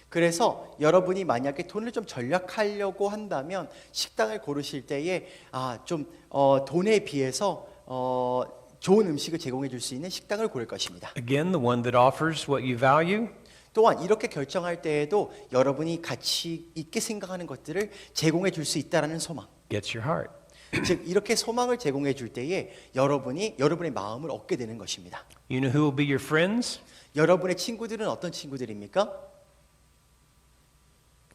그래서 여러분이 만약에 돈을 좀 절약하려고 한다면 식당을 고르실 때에 돈에 비해서 좋은 음식을 제공해 줄 수 있는 식당을 고를 것입니다. Again, the one that offers what you value. 또한 이렇게 결정할 때에도 여러분이 가치 있게 생각하는 것들을 제공해 줄 수 있다라는 소망. Gets your heart. 즉 이렇게 소망을 제공해 줄 때에 여러분의 마음을 얻게 되는 것입니다. You know who will be your friends? 여러분의 친구들은 어떤 친구들입니까?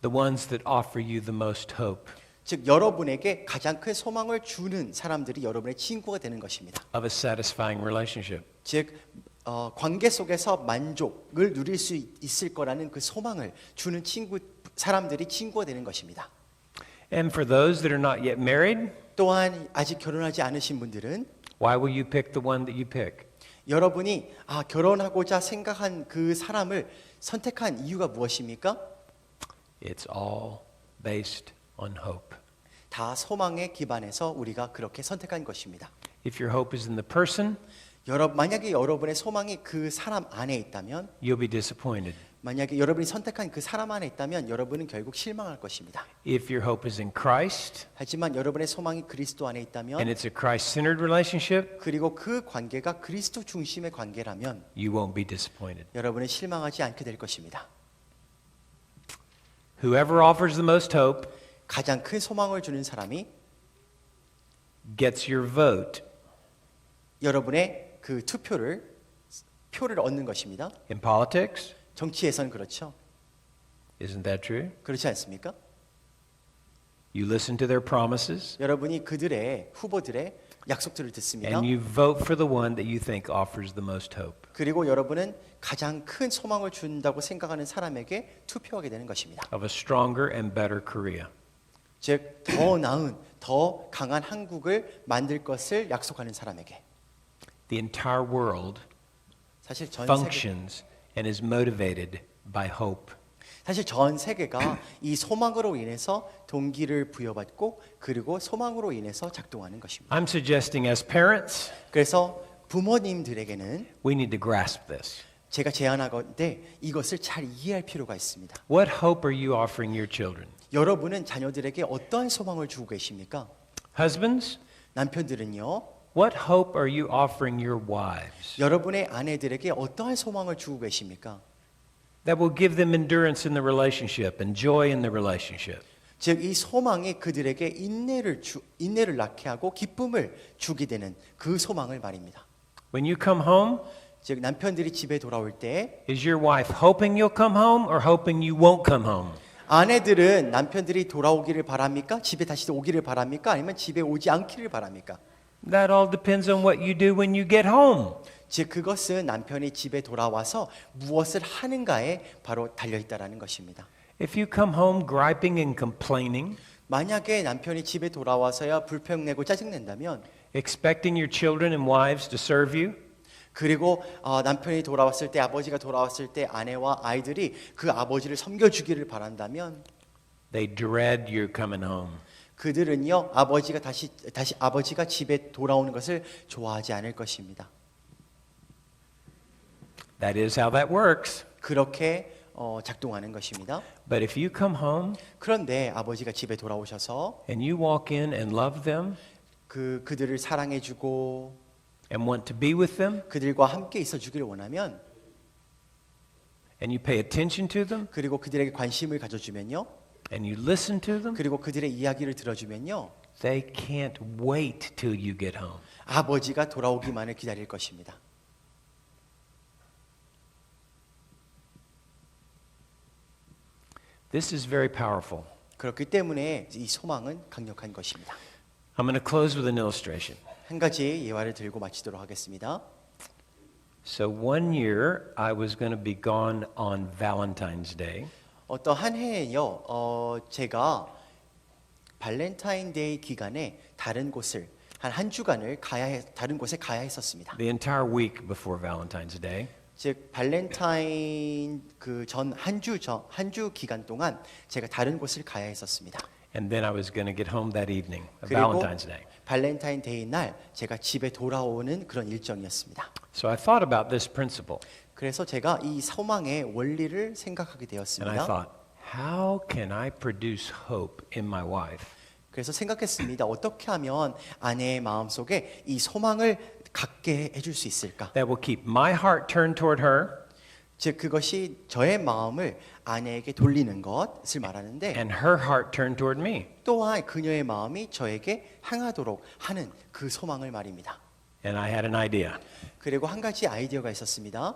The ones that offer you the most hope 즉 여러분에게 가장 큰 소망을 주는 사람들이 여러분의 친구가 되는 것입니다. of a satisfying relationship. 즉 관계 속에서 만족을 누릴 수 있을 거라는 그 소망을 주는 사람들이 친구가 되는 것입니다. And for those that are not yet married, 또한 아직 결혼하지 않으신 분들은 why will you pick the one that you pick? 여러분이 결혼하고자 생각한 그 사람을 선택한 이유가 무엇입니까? It's all based on hope. 다 소망에 기반해서 우리가 그렇게 선택한 것입니다. If your hope is in the person, 만약에 여러분의 소망이 그 사람 안에 있다면, you'll be disappointed. 만약에 여러분이 선택한 그 사람 안에 있다면 여러분은 결국 실망할 것입니다. If your hope is in Christ, 하지만 여러분의 소망이 그리스도 안에 and 있다면 it's a Christ-centered relationship, 그리고 그 관계가 그리스도 중심의 관계라면 you won't be disappointed. 여러분은 실망하지 않게 될 것입니다. Whoever offers the most hope 가장 큰 소망을 주는 사람이 gets your vote. 여러분의 그 표를 얻는 것입니다. In politics, 정치에선 그렇죠. isn't that true? 그렇지 않습니까? You listen to their promises, 여러분이 그들의 후보들의 약속들을 듣습니다. and you vote for the one that you think offers the most hope. 그리고 여러분은 가장 큰 소망을 준다고 생각하는 사람에게 투표하게 되는 것입니다. Of a stronger and better Korea. 즉, 더 나은, 더 강한 한국을 만들 것을 약속하는 사람에게. The entire world 사실 전 functions and is motivated by hope. 전 세계가 이 소망으로 인해서 동기를 부여받고 그리고 소망으로 인해서 작동하는 것입니다. I'm suggesting as parents, 그래서 부모님들에게는 we need to grasp this. 제가 제안하건대 이것을 잘 이해할 필요가 있습니다. What hope are you offering your children? 여러분은 자녀들에게 어떠한 소망을 주고 계십니까? Husbands, 남편들은요. what hope are you offering your wives 여러분의 아내들에게 어떠한 소망을 주고 계십니까? that will give them endurance in the relationship and joy in the relationship? 즉 이 소망이 그들에게 인내를 낳게 하고 기쁨을 주게 되는 그 소망을 말입니다. When you come home, 즉 남편들이 집에 돌아올 때 is your wife hoping you'll come home or hoping you won't come home? 아내들은 남편들이 돌아오기를 바랍니까? 집에 다시 오기를 바랍니까? 아니면 집에 오지 않기를 바랍니까? That all depends on what you do when you get home. 즉 그것은 남편이 집에 돌아와서 무엇을 하는가에 바로 달려 있다라는 것입니다. If you come home griping and complaining, 만약에 남편이 집에 돌아와서야 불평내고 짜증낸다면 expecting your children and wives to serve you, 그리고 남편이 돌아왔을 때 아버지가 돌아왔을 때 아내와 아이들이 그 아버지를 섬겨주기를 바란다면 they dread your coming home. 그들은요 아버지가 집에 돌아오는 것을 좋아하지 않을 것입니다. That is how that works. 그렇게 작동하는 것입니다. But if you come home 그런데 아버지가 집에 돌아오셔서 and you walk in and love them 그들을 사랑해주고 and want to be with them 그들과 함께 있어주기를 원하면 and you pay attention to them 그리고 그들에게 관심을 가져주면요 and you listen to them, 그리고 그들의 이야기를 들어주면요 they can't wait till you get home. 아버지가 돌아오기만을 기다릴 것입니다. This is very powerful. 그렇기 때문에 이 소망은 강력한 것입니다. I'm going to close with an illustration. 한 가지 예화를 들고 마치도록 하겠습니다. So one year I was going to be gone on Valentine's Day. 어떤 한 해에요, 제가 발렌타인데이 기간에 다른 곳을 한 주간을 다른 곳에 가야 했었습니다. The entire week before Valentine's Day. 즉 발렌타인 한 주 기간 동안 제가 다른 곳을 가야 했었습니다. And then I was going to get home that evening, 그리고 Valentine's Day. 발렌타인데이 날 제가 집에 돌아오는 그런 일정이었습니다. So I thought about this principle. 그래서 제가 이 소망의 원리를 생각하게 And I 되었습니다. thought, how can I produce hope in my wife? 그래서 생각했습니다. 어떻게 하면 아내의 마음속에 이 소망을 갖게 해줄 수 있을까? That will keep my heart turned toward her 즉 그것이 저의 마음을 아내에게 돌리는 것을 말하는데 and her heart turned toward me. 또한 그녀의 마음이 저에게 향하도록 하는 그 소망을 말입니다. And I had an idea. 그리고 한 가지 아이디어가 있었습니다.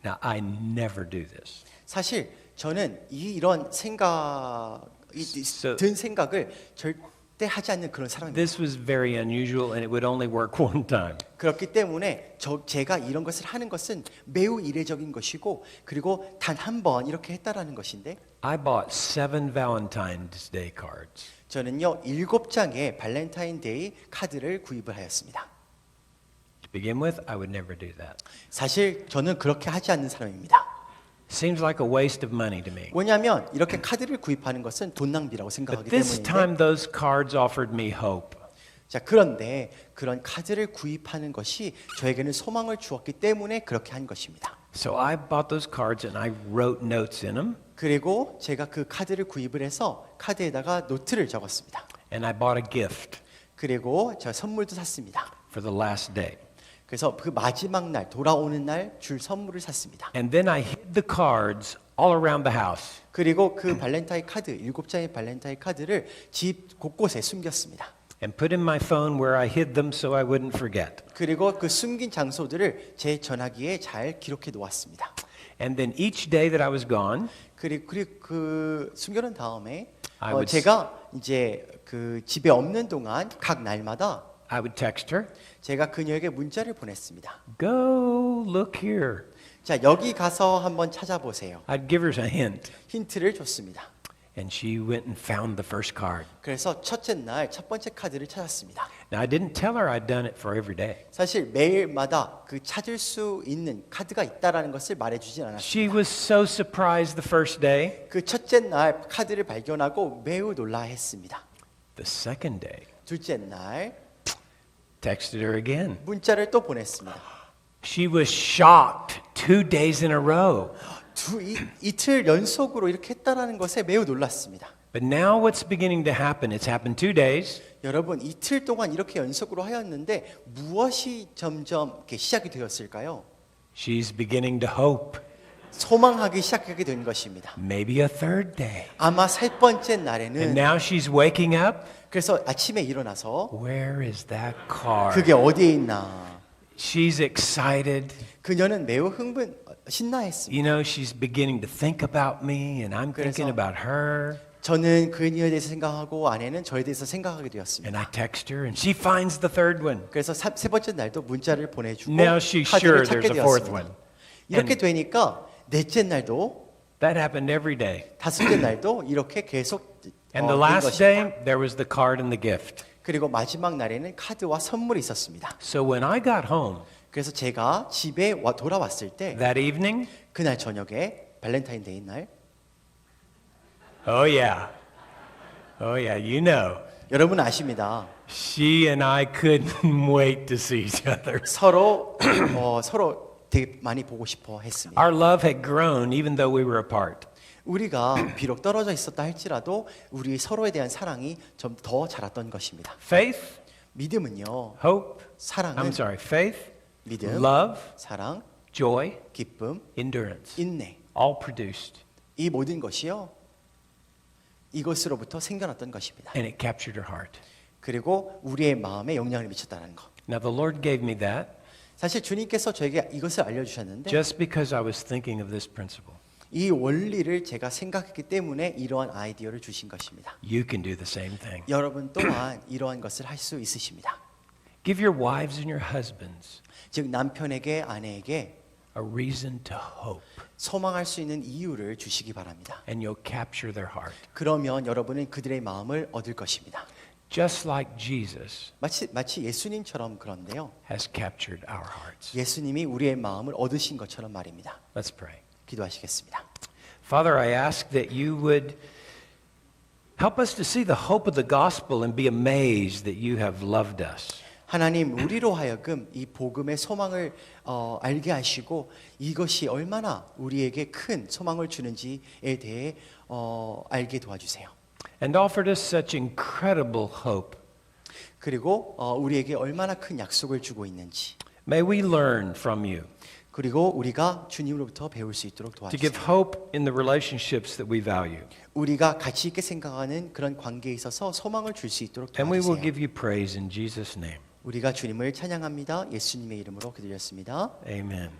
Now, I never do this. 사실 저는 이런 So- 든 생각을 절대 하지 않는 그런 사람입니다. This was very unusual and it would only work one time. 그렇기 때문에 제가 이런 것을 하는 것은 매우 이례적인 것이고 그리고 단 한 번 이렇게 했다라는 것인데 I bought 7 Valentine's Day cards. 저는요 7장의 발렌타인데이 카드를 구입을 하였습니다. To begin with, I would never do that. 사실 저는 그렇게 하지 않는 사람입니다. Seems like a waste of money to me. 왜냐하면 이렇게 카드를 구입하는 것은 돈 낭비라고 But 생각하기 this 때문인데 time, those cards offered me hope. 자 그런데 그런 카드를 구입하는 것이 저에게는 소망을 주었기 때문에 그렇게 한 것입니다. So I bought those cards and I wrote notes in them. 그리고 제가 그 카드를 구입을 해서 카드에다가 노트를 적었습니다. And I bought a gift 그리고 제가 선물도 샀습니다. for the last day. 그래서 그 마지막 날 돌아오는 날 줄 선물을 샀습니다. And then I hid the cards all around the house. 그리고 그 발렌타인 카드 7장의 발렌타인 카드를 집 곳곳에 숨겼습니다. And put in my phone where I hid them so I wouldn't forget. 그리고 그 숨긴 장소들을 제 전화기에 잘 기록해 놓았습니다. And then each day that I was gone, 그리고 그 숨겨놓은 다음에 I would 제가 이제 그 집에 없는 동안 각 날마다 I would text her, 제가 그녀에게 문자를 보냈습니다. go look here. 자 여기 가서 한번 찾아보세요. I'd give her a hint. 힌트를 줬습니다. And she went and found the first card. 그래서 첫째 날 첫 번째 카드를 찾았습니다. Now, I didn't tell her I'd done it for every day. 사실 매일마다 그 찾을 수 있는 카드가 있다라는 것을 말해주진 She 않았습니다. was so surprised the first day. 그 첫째 날 카드를 발견하고 매우 놀라했습니다. The second day, 둘째 날 texted her again. 문자를 또 보냈습니다. She was shocked 2 days in a row. 이틀 연속으로 이렇게 했다라는 것에 매우 놀랐습니다. But now what's beginning to happen? It's happened 2 days. 여러분 이틀 동안 이렇게 연속으로 하였는데 무엇이 점점 이렇게 시작이 되었을까요? She's beginning to hope. 소망하기 시작하게 된 것입니다. Maybe a third day. 아마 세 번째 And 날에는 now she's waking up. 그래서 아침에 일어나서 Where is that car? 그게 어디에 있나? She's excited. 그녀는 매우 신나했습니다. You know, she's beginning to think about me, and I'm thinking 그래서- about her. 저는 그녀에 대해서 생각하고 아내는 저에 대해서 생각하게 되었습니다. And I text her, and she finds the third one. 그래서 세 번째 날도 문자를 보내주고 Now she's 카드를 sure 찾게 there's a fourth 되었습니다. one. 이렇게 And- 되니까 넷째 날도 That happened every day. 다섯째 날도 이렇게 계속 And the 된 last 것입니다. day, there was the card and the gift. 그리고 마지막 날에는 카드와 선물이 있었습니다. So when I got home 그래서 제가 집에 돌아왔을 때 that evening, 그날 저녁에 발렌타인데이 날 oh yeah, you know, 여러분 아십니다. she and I couldn't wait to see each other. 서로 되게 많이 보고 싶어 했습니다. Our love had grown even though we were apart. 우리가 비록 떨어져 있었다 할지라도 우리 서로에 대한 사랑이 좀 더 자랐던 것입니다. Faith, 믿음은요, hope, 사랑은 I'm sorry, faith, 믿음, love, 사랑, joy, 기쁨, endurance, 인내 all produced, 이 모든 것이요 이것으로부터 생겨났던 것입니다. and it captured her heart. 그리고 우리의 마음에 영향을 미쳤다는 것. Now the Lord gave me that 사실 주님께서 저에게 이것을 알려주셨는데 just because I was thinking of this principle. 이 원리를 제가 생각했기 때문에 이러한 아이디어를 주신 것입니다. You can do the same thing. 여러분 또한 이러한 것을 할 수 있으십니다. Give your wives and your husbands 즉 남편에게 아내에게 a reason to hope, 소망할 수 있는 이유를 주시기 바랍니다. and you'll capture their heart. 그러면 여러분은 그들의 마음을 얻을 것입니다. Just like Jesus 마치 예수님처럼 그런데요. has captured our hearts. 예수님이 우리의 마음을 얻으신 것처럼 말입니다. Let's pray. 기도하시겠습니다. Father, I ask that you would help us to see the hope of the gospel and be amazed that you have loved us. 하나님 우리로 하여금 이 복음의 소망을 알게 하시고 이것이 얼마나 우리에게 큰 소망을 주는지에 대해 알게 도와주세요. And offered us such incredible hope. 그리고 우리에게 얼마나 큰 약속을 주고 있는지 May we learn from you 그리고 우리가 주님으로부터 배울 수 있도록 to 도와주세요. give hope in the relationships that we value. 우리가 가치 있게 생각하는 그런 관계에 있어서 소망을 줄 수 있도록 And we will 도와주세요. give you praise in Jesus' name. 우리가 주님을 찬양합니다. 예수님의 이름으로 기도드렸습니다. Amen.